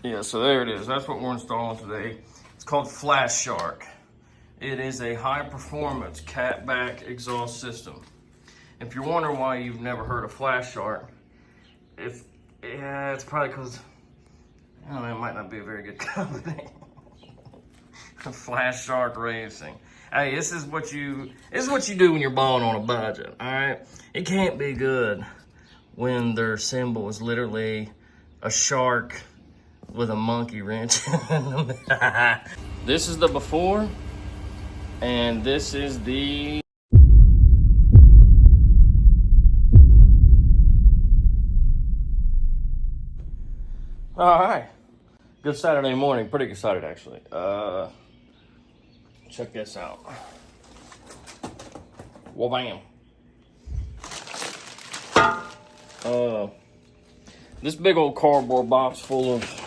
Yeah, so there it is. That's what we're installing today. It's called Flash Shark. It is a high-performance catback exhaust system. If you're wondering why you've never heard of Flash Shark, it's probably because it might not be a very good company. Flash Shark Racing. Hey, this is what you do when you're balling on a budget. All right, it can't be good when their symbol is literally a shark with a monkey wrench. This is the before, and this is the all right. Good Saturday morning. Pretty excited actually. Check this out. Well, bam. This big old cardboard box full of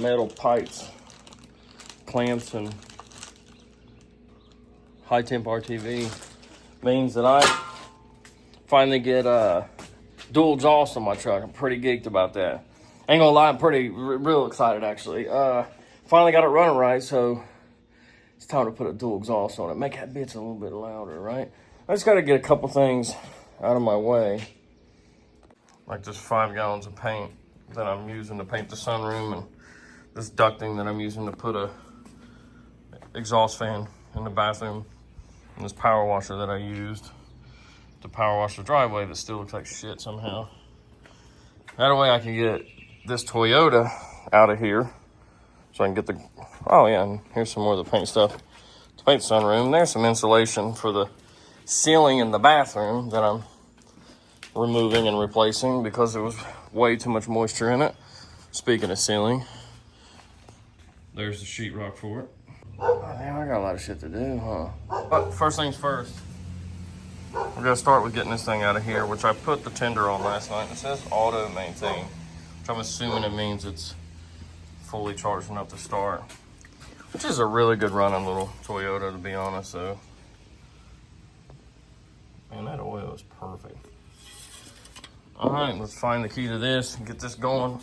metal pipes, clamps, and high temp RTV means that I finally get dual exhaust on my truck. I'm pretty geeked about that. Ain't gonna lie, I'm real excited actually. Finally got it running right, so it's time to put a dual exhaust on it. Make that bitch a little bit louder, right? I just gotta get a couple things out of my way. Like this 5 gallons of paint that I'm using to paint the sunroom, and this ducting that I'm using to put a exhaust fan in the bathroom, and this power washer that I used to power wash the driveway that still looks like shit somehow. That way I can get this Toyota out of here so I can get the, oh yeah, and here's some more of the paint stuff to paint the sunroom. There's some insulation for the ceiling in the bathroom that I'm removing and replacing because there was way too much moisture in it. Speaking of ceiling, there's the sheetrock for it. Oh, damn, I got a lot of shit to do, huh? But first things first, we're gonna start with getting this thing out of here, which I put the tender on last night. It says auto maintain, which I'm assuming it means it's fully charged enough to start, which is a really good running little Toyota, to be honest. So, man, that oil is perfect. All right, let's find the key to this and get this going.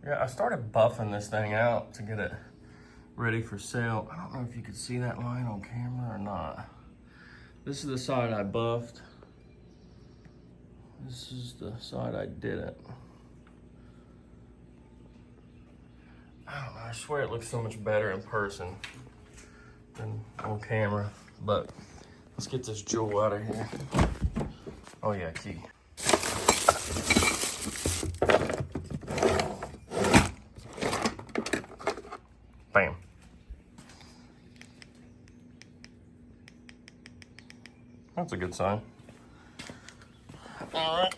Yeah, I started buffing this thing out to get it ready for sale. I don't know if you could see that line on camera or not. This is the side I buffed. This is the side I didn't. I don't know, I swear it looks so much better in person than on camera. But let's get this jewel out of here. Oh yeah, key. Bam. That's a good sign. All right.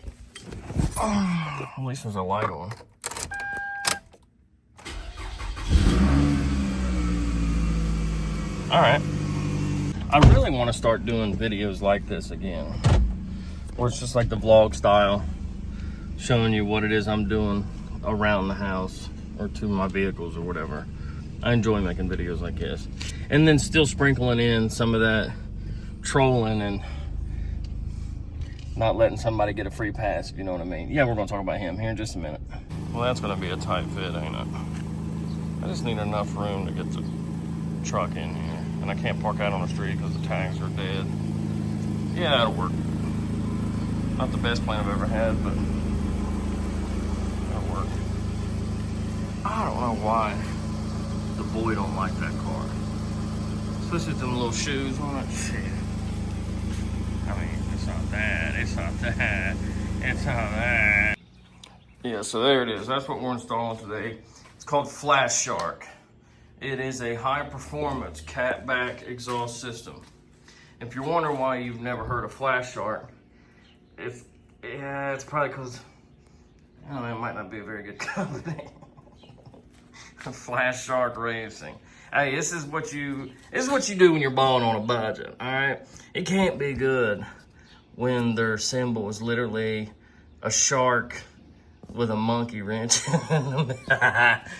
Oh, at least there's a light on. All right. I really want to start doing videos like this again, where it's just like the vlog style, showing you what it is I'm doing around the house or to my vehicles or whatever. I enjoy making videos like this. And then still sprinkling in some of that trolling and not letting somebody get a free pass, if you know what I mean. Yeah, we're gonna talk about him here in just a minute. Well, that's gonna be a tight fit, ain't it? I just need enough room to get the truck in here. And I can't park out on the street because the tags are dead. Yeah, that'll work. Not the best plan I've ever had, but that'll work. I don't know why the boy don't like that car. Especially with them little shoes on it. Shit. I mean, it's not that, it's not that, it's not that. Yeah, so there it is. That's what we're installing today. It's called Flash Shark. It is a high-performance catback exhaust system. If you're wondering why you've never heard of Flash Shark, it's probably because it might not be a very good company. Flash Shark Racing. Hey, this is what you do when you're balling on a budget. All right, it can't be good when their symbol is literally a shark with a monkey wrench.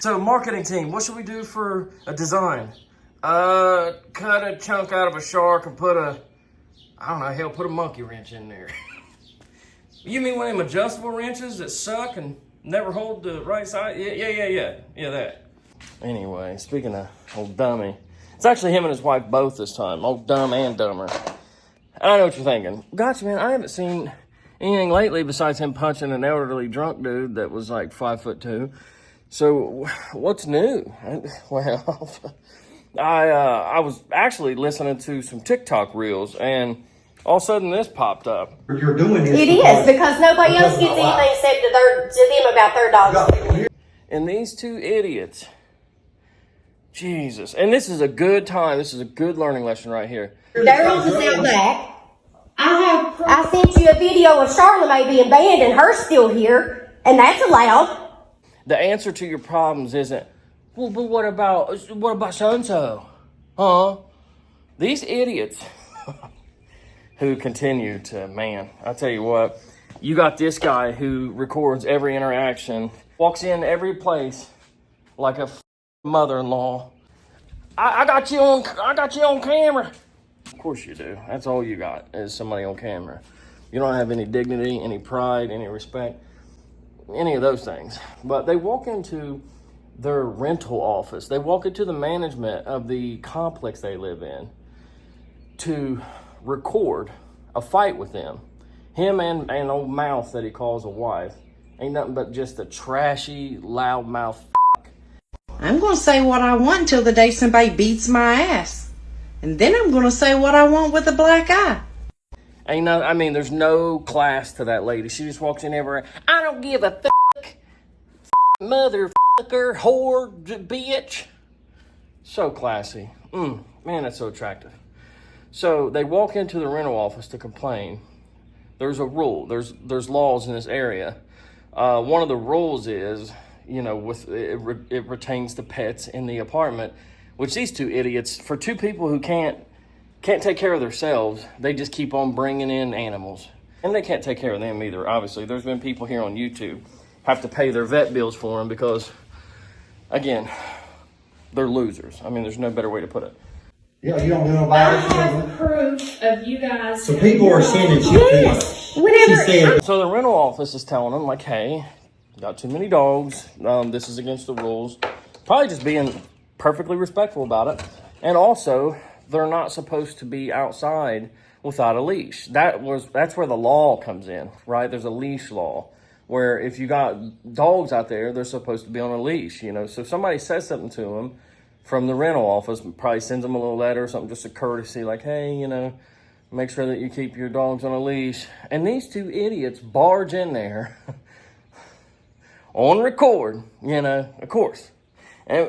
So, marketing team, what should we do for a design? Cut a chunk out of a shark and put a, I don't know, put a monkey wrench in there. You mean one of them adjustable wrenches that suck and Never hold the right side. Yeah, that. Anyway, speaking of old dummy, it's actually him and his wife both this time. Old dumb and dumber. And I know what you're thinking. Gotcha, man. I haven't seen anything lately besides him punching an elderly drunk dude that was like 5'2". So what's new? Well, I was actually listening to some TikTok reels, and all of a sudden this popped up. You're doing this. It is because nobody else gets anything said to them about their dogs. And these two idiots, Jesus. And this is a good time. This is a good learning lesson right here. Daryl's is out back. I sent you a video of Charlamagne being banned and her still here, and that's allowed. The answer to your problems isn't, well, but what about so-and-so? Huh? These idiots who continue to, man, I tell you what, you got this guy who records every interaction, walks in every place like a mother-in-law. I got you on camera. Of course you do. That's all you got is somebody on camera. You don't have any dignity, any pride, any respect, any of those things. But they walk into their rental office. They walk into the management of the complex they live in to record a fight with them. Him and an old mouth that he calls a wife. Ain't nothing but just a trashy, loud mouth. I'm going to say what I want until the day somebody beats my ass. And then I'm going to say what I want with a black eye. There's no class to that lady. She just walks in everywhere. I don't give a motherfucker, whore, bitch. So classy. Man, that's so attractive. So they walk into the rental office to complain. There's a rule. There's laws in this area. One of the rules is, it retains the pets in the apartment, which these two idiots, for two people who can't take care of themselves, they just keep on bringing in animals. And they can't take care of them either, obviously. There's been people here on YouTube have to pay their vet bills for them because, again, they're losers. There's no better way to put it. Yeah, you don't do no I violence. have proof of you guys. So people are sending shit to us. Whatever. She said, So the rental office is telling them, like, hey, got too many dogs. This is against the rules. Probably just being perfectly respectful about it. And also, they're not supposed to be outside without a leash. That's where the law comes in, right? There's a leash law where if you got dogs out there, they're supposed to be on a leash, So if somebody says something to them from the rental office, probably sends them a little letter or something, just a courtesy, like, hey, make sure that you keep your dogs on a leash. And these two idiots barge in there on record, of course. And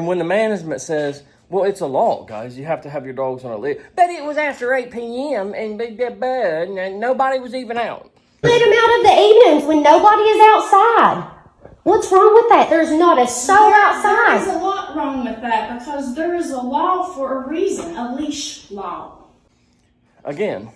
when the management says, well, it's a law, guys, you have to have your dogs on a leash. But it was after 8 p.m. and nobody was even out. Let them out of the evenings when nobody is outside. What's wrong with that? There's not a soul outside. There's a lot wrong with that because there is a law for a reason, a leash law. Again,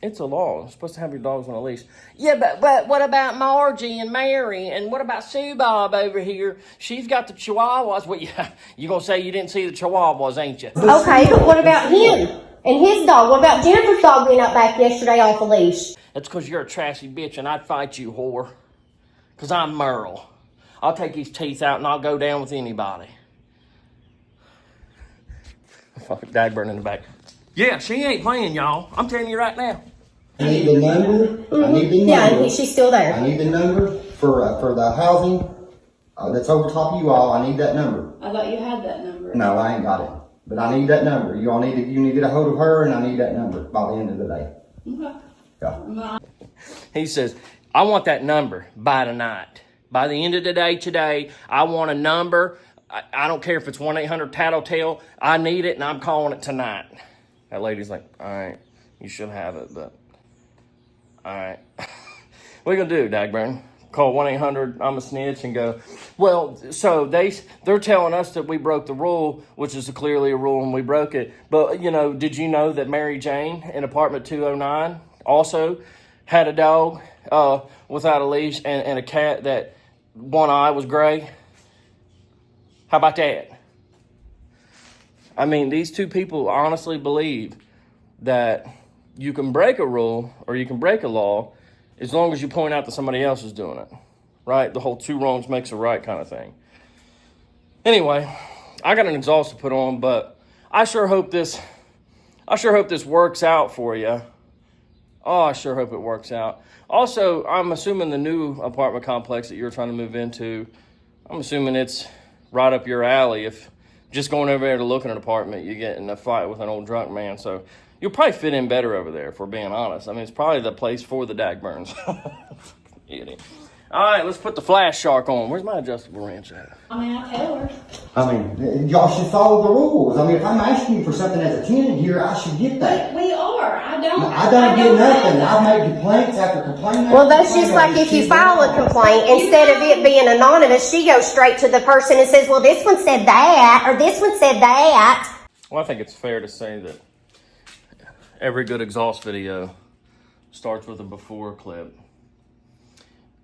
it's a law. You're supposed to have your dogs on a leash. Yeah, but what about Margie and Mary? And what about Sue Bob over here? She's got the Chihuahuas. Well, yeah, you going to say you didn't see the Chihuahuas, ain't you? Okay, but what about him and his dog? What about Jennifer's dog being up back yesterday off a leash? That's because you're a trashy bitch and I'd fight you, whore. Because I'm Merle. I'll take his teeth out and I'll go down with anybody. Fuck, Dagburn in the back. Yeah, she ain't playing, y'all. I'm telling you right now. I need the number. Mm-hmm. I need the Yeah, number. she's still there. I need the number for the housing that's over top of you all. I need that number. I thought you had that number. No, I ain't got it. But I need that number. You need to get a hold of her, and I need that number by the end of the day. Okay. Yeah. He says, I want that number by tonight. By the end of the day today, I want a number. I don't care if it's 1-800-TATTLETALE. I need it, and I'm calling it tonight. That lady's like, all right, you should have it, but all right. What are you going to do, Dagburn? Call 1-800, I'm a snitch, and go, well, so they're telling us that we broke the rule, which is clearly a rule, and we broke it. But, did you know that Mary Jane in apartment 209 also had a dog without a leash and a cat that one eye was gray? How about that? These two people honestly believe that you can break a rule or you can break a law as long as you point out that somebody else is doing it, right? The whole two wrongs makes a right kind of thing. Anyway, I got an exhaust to put on, but I sure hope this works out for you. Oh, I sure hope it works out. Also, I'm assuming the new apartment complex that you're trying to move into, I'm assuming it's right up your alley. If just going over there to look at an apartment, you get in a fight with an old drunk man. So you'll probably fit in better over there, if we're being honest. I mean, it's probably the place for the Dagburns. Idiot. All right, let's put the Flash Shark on. Where's my adjustable wrench at? I mean, I tell her. I mean, y'all should follow the rules. I mean, if I'm asking you for something as a tenant here, I should get that. We are. I don't get nothing. I've made complaints after complaint. Well, that's just like if you file a complaint, instead of it being anonymous, she goes straight to the person and says, well, this one said that, or this one said that. Well, I think it's fair to say that every good exhaust video starts with a before clip.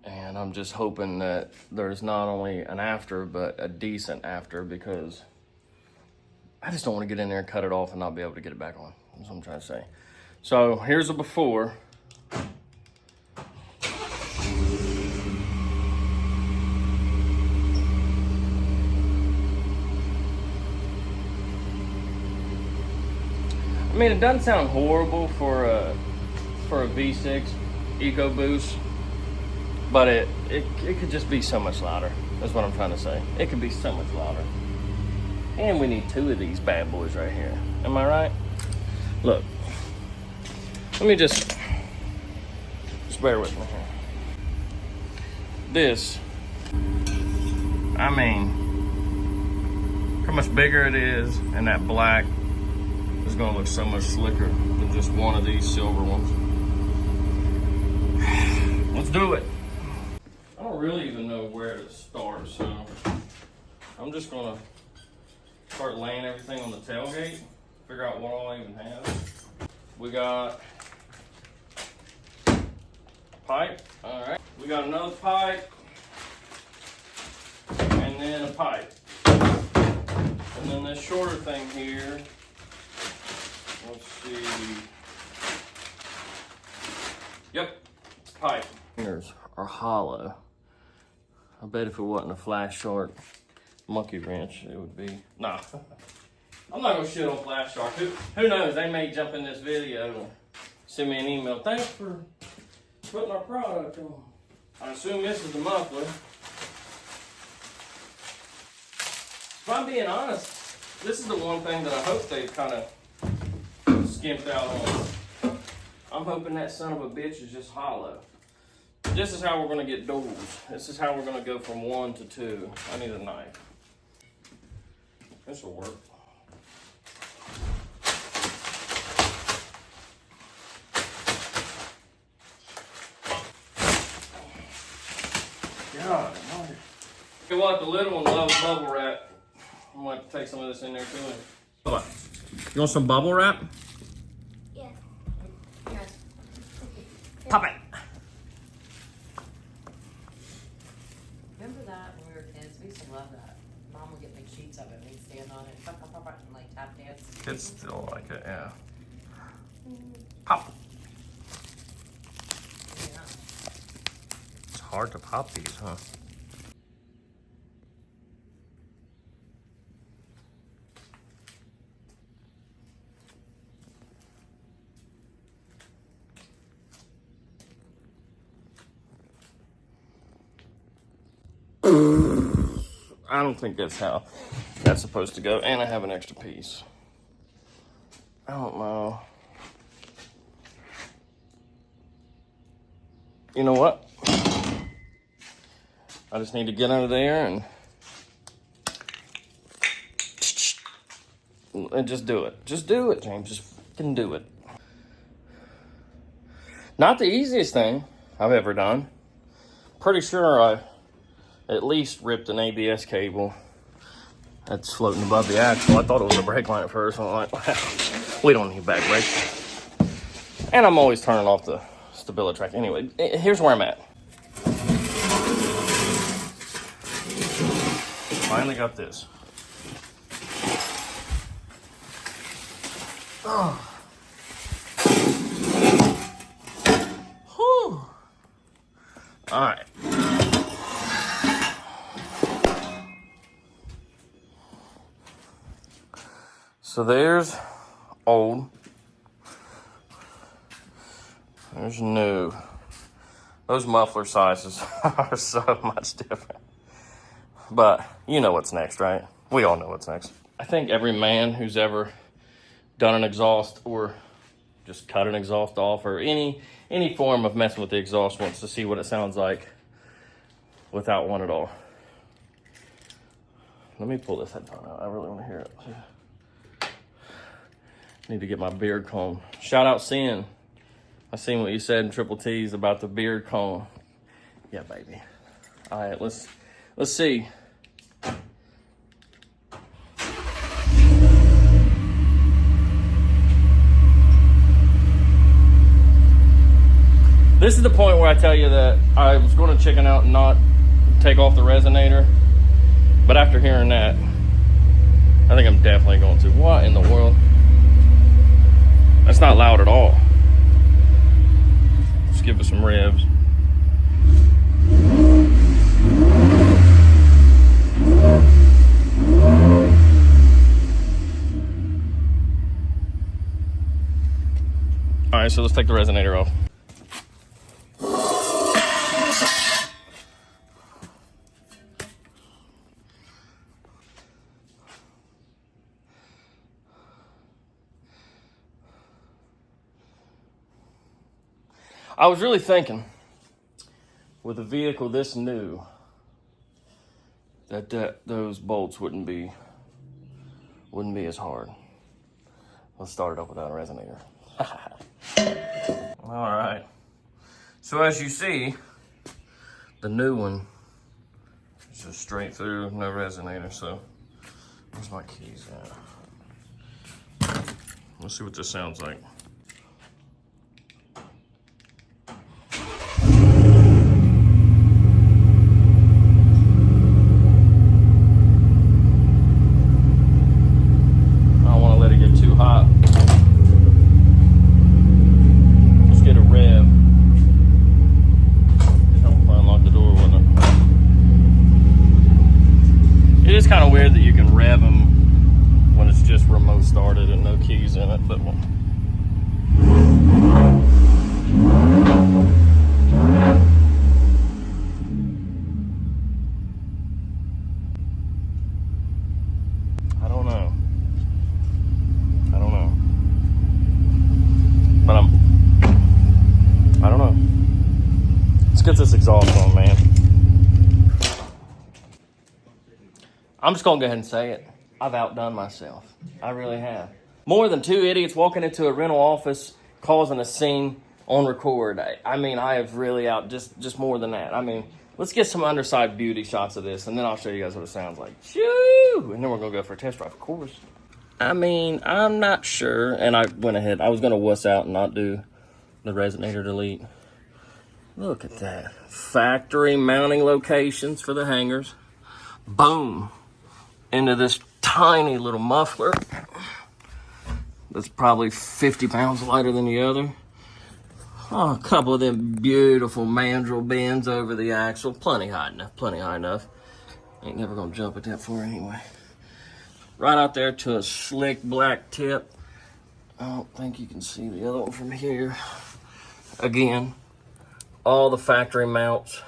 And I'm just hoping that there's not only an after, but a decent after, because I just don't want to get in there and cut it off and not be able to get it back on. That's what I'm trying to say. So here's a before. I mean, it doesn't sound horrible for a V6 EcoBoost. But it could just be so much louder. That's what I'm trying to say. It could be so much louder. And we need two of these bad boys right here. Am I right? Look. Let me just bear with me here. This, I mean, how much bigger it is, and that black is gonna look so much slicker than just one of these silver ones. Let's do it. I don't really even know where to start, so I'm just gonna start laying everything on the tailgate, figure out what all I even have. We got a pipe, all right. We got another pipe, and then a pipe. And then this shorter thing here, let's see. Yep, pipe. Fingers are hollow. I bet if it wasn't a Flash Shark monkey wrench, it would be. Nah, I'm not gonna shit on Flash Shark. Who knows? They may jump in this video and send me an email. Thanks for putting our product on. I assume this is the muffler. If I'm being honest, this is the one thing that I hope they kind of skimped out on. I'm hoping that son of a bitch is just hollow. This is how we're going to get doors. This is how we're going to go from 1 to 2. I need a knife. This will work. God, okay, well, the little one loves bubble wrap. I'm going to have to take some of this in there too. You want some bubble wrap? Yeah. Pop it. Remember that when we were kids? We used to love that. Mom would get big sheets of it and we'd stand on it, pop, pop, pop, pop, and like tap dance. Kids still like it, yeah. Pop. Yeah. It's hard to pop these, huh? I don't think that's how that's supposed to go. And I have an extra piece. I don't know. You know what? I just need to get under there and just do it. Just do it, James. Just fucking do it. Not the easiest thing I've ever done. Pretty sure I at least ripped an ABS cable that's floating above the axle. I thought it was a brake line at first. I'm like, wow, we don't need back brakes. And I'm always turning off the stability track. Anyway, here's where I'm at. Finally got this. Oh. Whew. All right. So there's old. There's new. Those muffler sizes are so much different. But you know what's next, right? We all know what's next. I think every man who's ever done an exhaust or just cut an exhaust off or any form of messing with the exhaust wants to see what it sounds like without one at all. Let me pull this headphone out. I really want to hear it. Need to get my beard comb. Shout out Sin. I seen what you said in Triple T's about the beard comb. Yeah, baby. All right, let's see. This is the point where I tell you that I was going to chicken out and not take off the resonator. But after hearing that, I think I'm definitely going to. What in the world? That's not loud at all. Let's give it some revs. All right, so let's take the resonator off. I was really thinking, with a vehicle this new, that those bolts wouldn't be as hard. Let's start it up without a resonator. All right. So as you see, the new one is just straight through, no resonator. So where's my keys at? Let's see what this sounds like. Kind of weird that you can rev them when it's just remote started and no keys in it, but I don't know, but I don't know. Let's get this exhaust on, man. I'm just gonna go ahead and say it. I've outdone myself. I really have. More than two idiots walking into a rental office causing a scene on record. I mean, I have really just more than that. I mean, let's get some underside beauty shots of this, and then I'll show you guys what it sounds like. Shoo! And then we're gonna go for a test drive, of course. I mean, I'm not sure, and I went ahead. I was gonna wuss out and not do the resonator delete. Look at that. Factory mounting locations for the hangers. Boom. Into this tiny little muffler that's probably 50 pounds lighter than the other. Oh, a couple of them beautiful mandrel bends over the axle. Plenty high enough. Ain't never gonna jump at that far anyway. Right out there to a slick black tip. I don't think you can see the other one from here. Again, all the factory mounts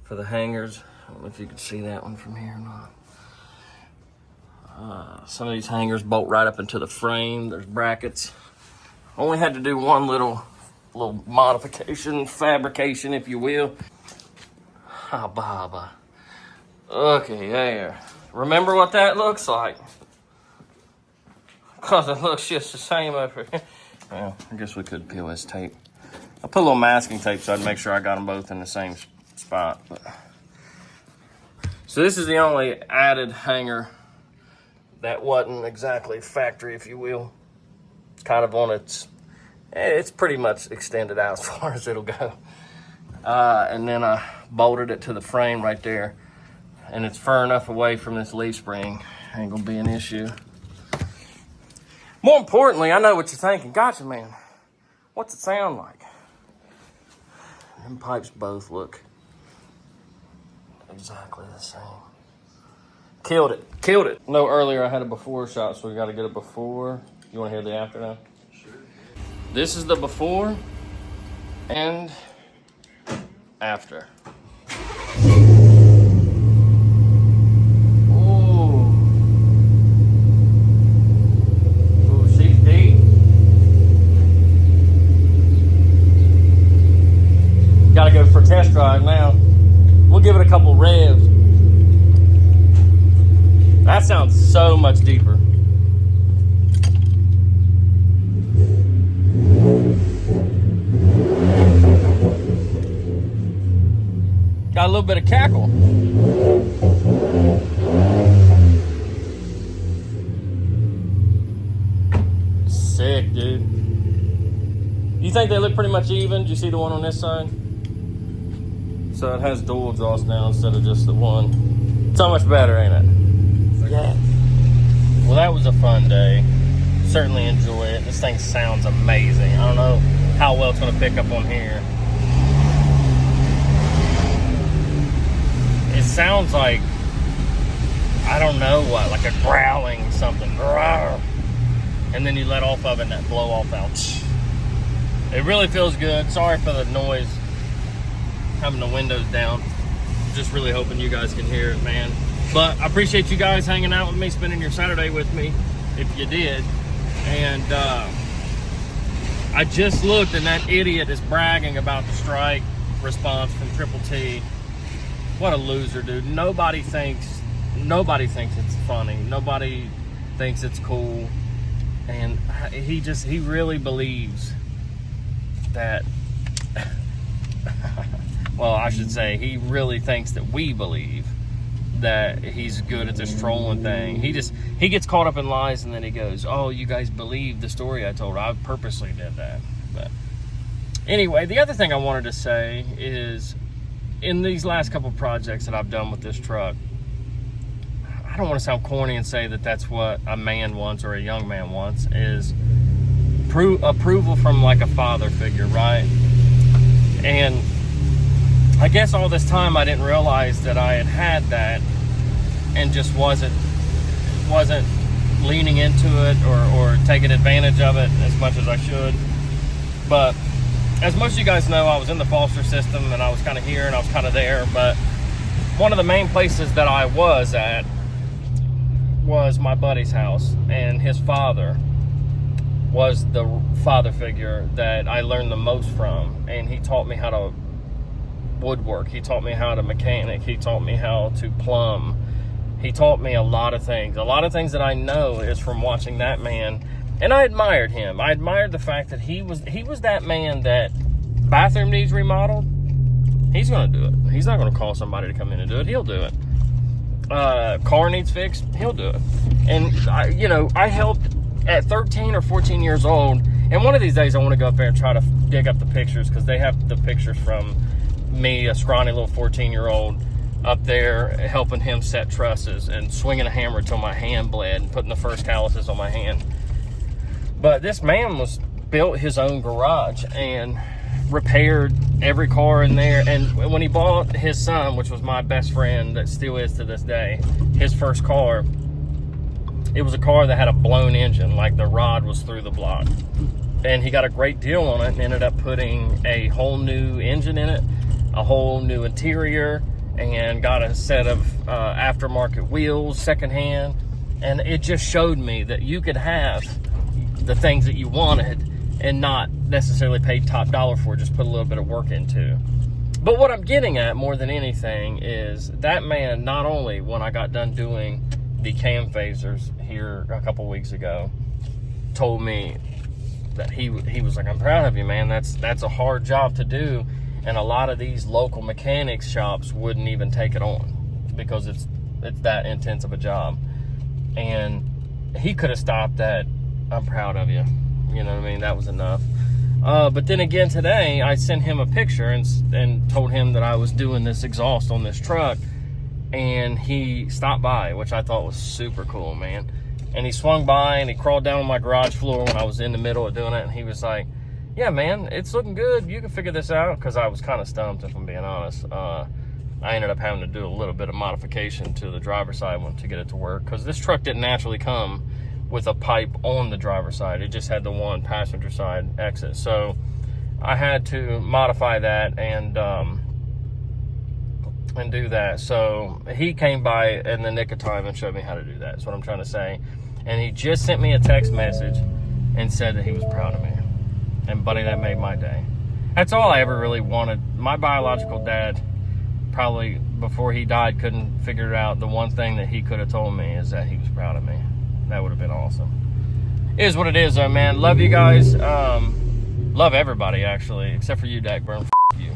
for the hangers. I don't know if you can see that one from here or not. Some of these hangers bolt right up into the frame. There's brackets. Only had to do one little modification, fabrication, if you will. Ah, Baba. Okay, there. Remember what that looks like? Because it looks just the same over here. Well, I guess we could peel this tape. I put a little masking tape so I'd make sure I got them both in the same spot. But. So this is the only added hanger that wasn't exactly factory, if you will. It's kind of on it's pretty much extended out as far as it'll go. And then I bolted it to the frame right there. And it's far enough away from this leaf spring. Ain't gonna be an issue. More importantly, I know what you're thinking. Gotcha, man. What's it sound like? Them pipes both look exactly the same. Killed it. Killed it. No, earlier I had a before shot, so we got to get a before. You want to hear the after now? Sure. This is the before and after. Gotta go for a test drive now. We'll give it a couple revs. That sounds so much deeper. Got a little bit of cackle. Sick, dude. You think they look pretty much even? Did you see the one on this side? So it has dual exhaust now instead of just the one. So much better, ain't it? Yeah. Well, that was a fun day. Certainly enjoy it. This thing sounds amazing. I don't know how well it's going to pick up on here. It sounds like, I don't know what, like a growling something. And then you let off of it and that blow off out. It really feels good. Sorry for the noise. Having the windows down. Just really hoping you guys can hear it, man. But I appreciate you guys hanging out with me, spending your Saturday with me, if you did. And I just looked, and that idiot is bragging about the strike response from Triple T. What a loser, dude. Nobody thinks it's funny. Nobody thinks it's cool. And he really believes that well, I should say he really thinks that we believe that he's good at this trolling thing. He gets caught up in lies, and then he goes, oh, you guys believe the story I told. I purposely did that. But anyway, the other thing I wanted to say is, in these last couple projects that I've done with this truck, I don't want to sound corny and say that that's what a man wants or a young man wants, is approval from like a father figure, right? And I guess all this time I didn't realize that I had that and just wasn't leaning into it or taking advantage of it as much as I should. But as most of you guys know, I was in the foster system, and I was kind of here and I was kind of there. But one of the main places that I was at was my buddy's house, and his father was the father figure that I learned the most from. And he taught me how to woodwork. He taught me how to mechanic. He taught me how to plumb. He taught me a lot of things. A lot of things that I know is from watching that man. And I admired him. I admired the fact that he was that man that bathroom needs remodeled, he's going to do it. He's not going to call somebody to come in and do it. He'll do it. Car needs fixed, he'll do it. And I helped at 13 or 14 years old. And one of these days I want to go up there and try to dig up the pictures, because they have the pictures from me, a scrawny little 14-year-old, up there helping him set trusses and swinging a hammer until my hand bled and putting the first calluses on my hand. But this man built his own garage and repaired every car in there. And when he bought his son, which was my best friend that still is to this day, his first car, it was a car that had a blown engine, like the rod was through the block. And he got a great deal on it and ended up putting a whole new engine in it, a whole new interior, and got a set of aftermarket wheels, secondhand. And it just showed me that you could have the things that you wanted and not necessarily pay top dollar for, just put a little bit of work into. But what I'm getting at more than anything is that man, not only when I got done doing the cam phasers here a couple weeks ago, told me that he was like, I'm proud of you, man. That's a hard job to do, and a lot of these local mechanics shops wouldn't even take it on because it's that intense of a job. And he could have stopped at, I'm proud of you. You know what I mean? That was enough. But then again today, I sent him a picture and told him that I was doing this exhaust on this truck, and he stopped by, which I thought was super cool, man. And he swung by and he crawled down on my garage floor when I was in the middle of doing it, and he was like, yeah, man, it's looking good. You can figure this out, because I was kind of stumped, if I'm being honest. I ended up having to do a little bit of modification to the driver's side one to get it to work, because this truck didn't naturally come with a pipe on the driver's side. It just had the one passenger side exit. So I had to modify that and do that. So he came by in the nick of time and showed me how to do that. That's what I'm trying to say. And he just sent me a text message and said that he was proud of me. And buddy, that made my day. That's all I ever really wanted. My biological dad, probably before he died, couldn't figure out the one thing that he could have told me is that he was proud of me. That would have been awesome. It is what it is, though, man. Love you guys. Love everybody, actually, except for you, Dak Burn. F you.